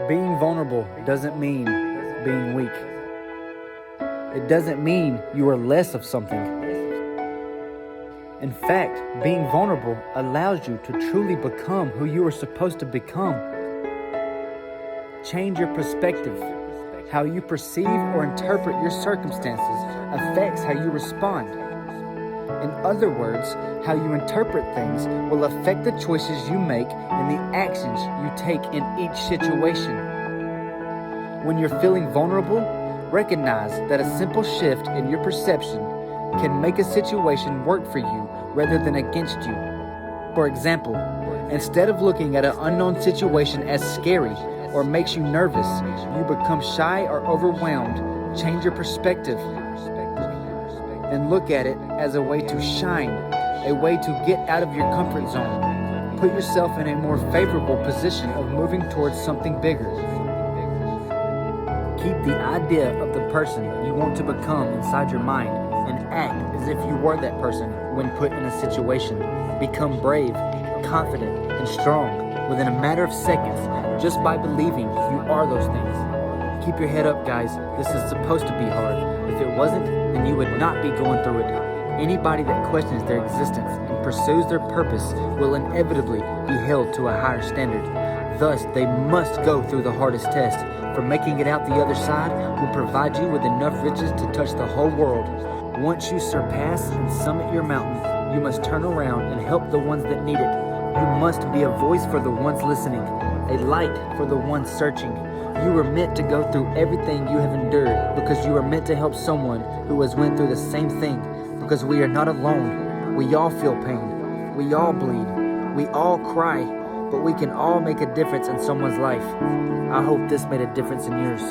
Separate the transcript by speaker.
Speaker 1: Being vulnerable doesn't mean being weak. It doesn't mean you are less of something. In fact, being vulnerable allows you to truly become who you are supposed to become. Change your perspective. How you perceive or interpret your circumstances affects how you respond. In other words, how you interpret things will affect the choices you make and the actions you take in each situation. When you're feeling vulnerable, recognize that a simple shift in your perception can make a situation work for you rather than against you. For example, instead of looking at an unknown situation as scary or makes you nervous, you become shy or overwhelmed. Change your perspective and look at it as a way to shine, a way to get out of your comfort zone. Put yourself in a more favorable position of moving towards something bigger. Keep the idea of the person you want to become inside your mind and act as if you were that person when put in a situation. Become brave, confident, and strong within a matter of seconds just by believing you are those things. Keep your head up, guys. This is supposed to be hard. If it wasn't, then you would not be going through it. Anybody that questions their existence and pursues their purpose will inevitably be held to a higher standard. Thus, they must go through the hardest test. For making it out the other side will provide you with enough riches to touch the whole world. Once you surpass and summit your mountain, you must turn around and help the ones that need it. You must be a voice for the ones listening, a light for the ones searching. You were meant to go through everything you have endured because you are meant to help someone who has went through the same thing, because we are not alone. We all feel pain. We all bleed. We all cry, but we can all make a difference in someone's life. I hope this made a difference in yours.